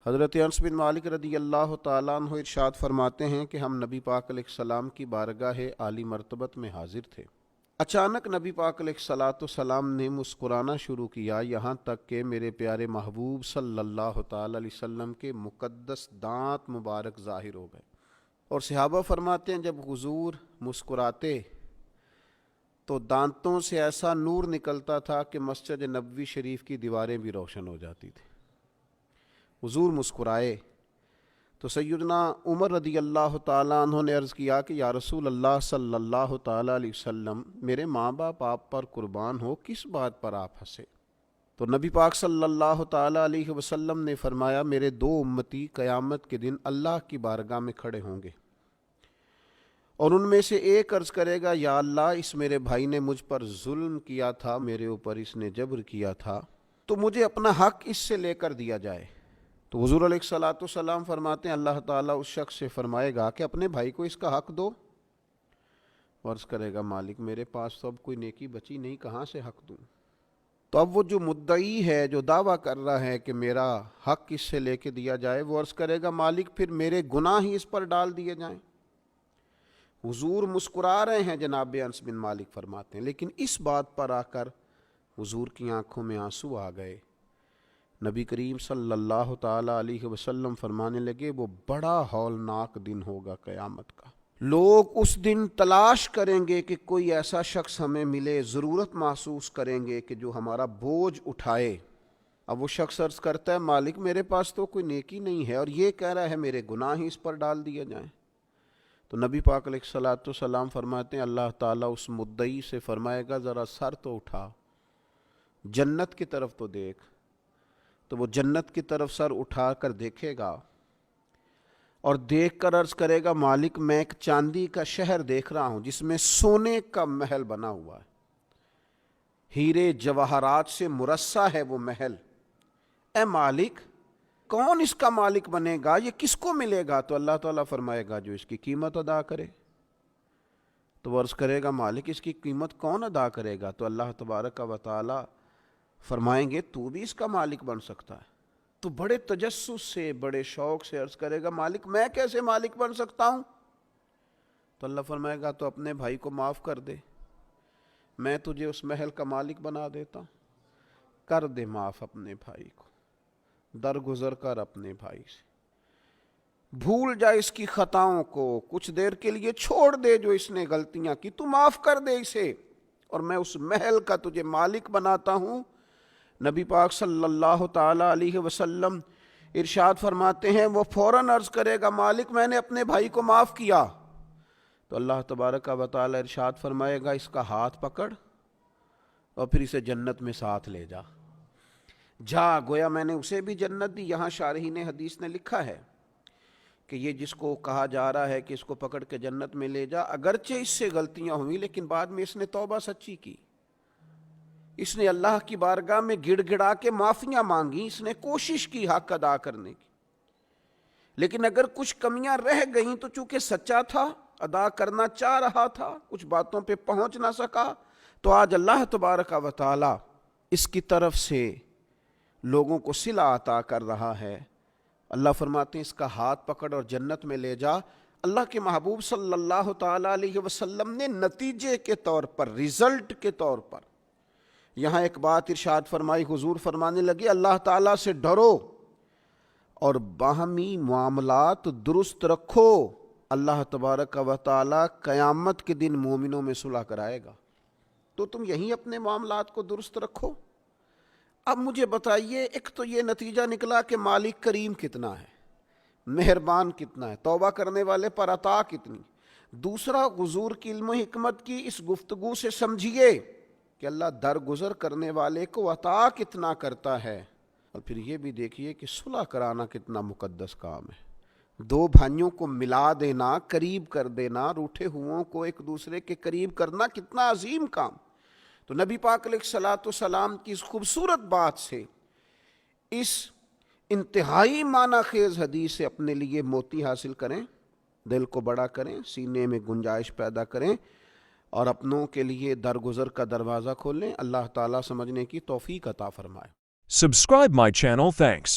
حضرت انس بن مالک رضی اللہ تعالیٰ عنہ ارشاد فرماتے ہیں کہ ہم نبی پاک علیہ السلام کی بارگاہ عالی مرتبت میں حاضر تھے۔ اچانک نبی پاک علیہ السلام نے مسکرانا شروع کیا، یہاں تک کہ میرے پیارے محبوب صلی اللہ تعالیٰ علیہ وسلم کے مقدس دانت مبارک ظاہر ہو گئے۔ اور صحابہ فرماتے ہیں جب حضور مسکراتے تو دانتوں سے ایسا نور نکلتا تھا کہ مسجد نبوی شریف کی دیواریں بھی روشن ہو جاتی تھیں۔ حضور مسکرائے تو سیدنا عمر رضی اللہ تعالیٰ عنہ نے عرض کیا کہ یا رسول اللہ صلی اللہ تعالیٰ علیہ وسلم، میرے ماں باپ آپ پر قربان ہو، کس بات پر آپ ہنسے؟ تو نبی پاک صلی اللہ تعالیٰ علیہ وسلم نے فرمایا، میرے دو امتی قیامت کے دن اللہ کی بارگاہ میں کھڑے ہوں گے اور ان میں سے ایک عرض کرے گا، یا اللہ، اس میرے بھائی نے مجھ پر ظلم کیا تھا، میرے اوپر اس نے جبر کیا تھا، تو مجھے اپنا حق اس سے لے کر دیا جائے۔ تو حضور علیہ السلام فرماتے ہیں اللہ تعالیٰ اس شخص سے فرمائے گا کہ اپنے بھائی کو اس کا حق دو۔ عرض کرے گا، مالک میرے پاس تو اب کوئی نیکی بچی نہیں، کہاں سے حق دوں؟ تو اب وہ جو مدعی ہے، جو دعویٰ کر رہا ہے کہ میرا حق اس سے لے کے دیا جائے، وہ عرض کرے گا، مالک پھر میرے گناہ ہی اس پر ڈال دیے جائیں۔ حضور مسکرا رہے ہیں، جناب انس بن مالک فرماتے ہیں، لیکن اس بات پر آ کر حضور کی آنکھوں میں آنسو آ گئے۔ نبی کریم صلی اللہ تعالیٰ علیہ وسلم فرمانے لگے، وہ بڑا ہولناک دن ہوگا قیامت کا۔ لوگ اس دن تلاش کریں گے کہ کوئی ایسا شخص ہمیں ملے، ضرورت محسوس کریں گے کہ جو ہمارا بوجھ اٹھائے۔ اب وہ شخص عرض کرتا ہے، مالک میرے پاس تو کوئی نیکی نہیں ہے، اور یہ کہہ رہا ہے میرے گناہ ہی اس پر ڈال دیے جائیں۔ تو نبی پاک علیہ السلام فرماتے ہیں اللہ تعالیٰ اس مدعی سے فرمائے گا، ذرا سر تو اٹھا، جنت کی طرف تو دیکھ۔ تو وہ جنت کی طرف سر اٹھا کر دیکھے گا اور دیکھ کر عرض کرے گا، مالک میں ایک چاندی کا شہر دیکھ رہا ہوں جس میں سونے کا محل بنا ہوا ہے، ہیرے جواہرات سے مرصع ہے وہ محل۔ اے مالک، کون اس کا مالک بنے گا؟ یہ کس کو ملے گا؟ تو اللہ تعالیٰ فرمائے گا، جو اس کی قیمت ادا کرے۔ تو وہ عرض کرے گا، مالک اس کی قیمت کون ادا کرے گا؟ تو اللہ تبارک و تعالیٰ فرمائیں گے، تو بھی اس کا مالک بن سکتا ہے۔ تو بڑے تجسس سے، بڑے شوق سے عرض کرے گا، مالک میں کیسے مالک بن سکتا ہوں؟ تو اللہ فرمائے گا، تو اپنے بھائی کو معاف کر دے، میں تجھے اس محل کا مالک بنا دیتا ہوں۔ کر دے معاف اپنے بھائی کو، درگزر کر اپنے بھائی سے، بھول جا اس کی خطاؤں کو، کچھ دیر کے لیے چھوڑ دے جو اس نے غلطیاں کی، تو معاف کر دے اسے، اور میں اس محل کا تجھے مالک بناتا ہوں۔ نبی پاک صلی اللہ تعالیٰ علیہ وسلم ارشاد فرماتے ہیں، وہ فوراً عرض کرے گا، مالک میں نے اپنے بھائی کو معاف کیا۔ تو اللہ تبارک و تعالیٰ ارشاد فرمائے گا، اس کا ہاتھ پکڑ اور پھر اسے جنت میں ساتھ لے جا۔ گویا میں نے اسے بھی جنت دی۔ یہاں شارحین حدیث نے لکھا ہے کہ یہ جس کو کہا جا رہا ہے کہ اس کو پکڑ کے جنت میں لے جا، اگرچہ اس سے غلطیاں ہوئیں لیکن بعد میں اس نے توبہ سچی کی، اس نے اللہ کی بارگاہ میں گڑ گڑا کے معافیاں مانگی، اس نے کوشش کی حق ادا کرنے کی۔ لیکن اگر کچھ کمیاں رہ گئیں تو چونکہ سچا تھا، ادا کرنا چاہ رہا تھا، کچھ باتوں پہ پہنچ نہ سکا، تو آج اللہ تبارک و تعالی اس کی طرف سے لوگوں کو صلہ عطا کر رہا ہے۔ اللہ فرماتے ہیں، اس کا ہاتھ پکڑ اور جنت میں لے جا۔ اللہ کے محبوب صلی اللہ تعالیٰ علیہ وسلم نے نتیجے کے طور پر، رزلٹ کے طور پر یہاں ایک بات ارشاد فرمائی۔ حضور فرمانے لگے، اللہ تعالیٰ سے ڈرو اور باہمی معاملات درست رکھو، اللہ تبارک و تعالیٰ قیامت کے دن مومنوں میں صلح کرائے گا۔ تو تم یہیں اپنے معاملات کو درست رکھو۔ اب مجھے بتائیے، ایک تو یہ نتیجہ نکلا کہ مالک کریم کتنا ہے، مہربان کتنا ہے، توبہ کرنے والے پر عطا کتنی۔ دوسرا، حضور کی علم و حکمت کی اس گفتگو سے سمجھیے کہ اللہ درگزر کرنے والے کو عطا کتنا کرتا ہے، اور پھر یہ بھی دیکھیے کہ صلح کرانا کتنا مقدس کام ہے۔ دو بھائیوں کو ملا دینا، قریب کر دینا، روٹھے ہوئوں کو ایک دوسرے کے قریب کرنا کتنا عظیم کام۔ تو نبی پاک علیہ السلام کی اس خوبصورت بات سے، اس انتہائی معنی خیز حدیث سے اپنے لیے موتی حاصل کریں، دل کو بڑا کریں، سینے میں گنجائش پیدا کریں، اور اپنوں کے لیے درگزر کا دروازہ کھولیں۔ اللہ تعالیٰ سمجھنے کی توفیق عطا فرمائے۔ Subscribe my channel, thanks.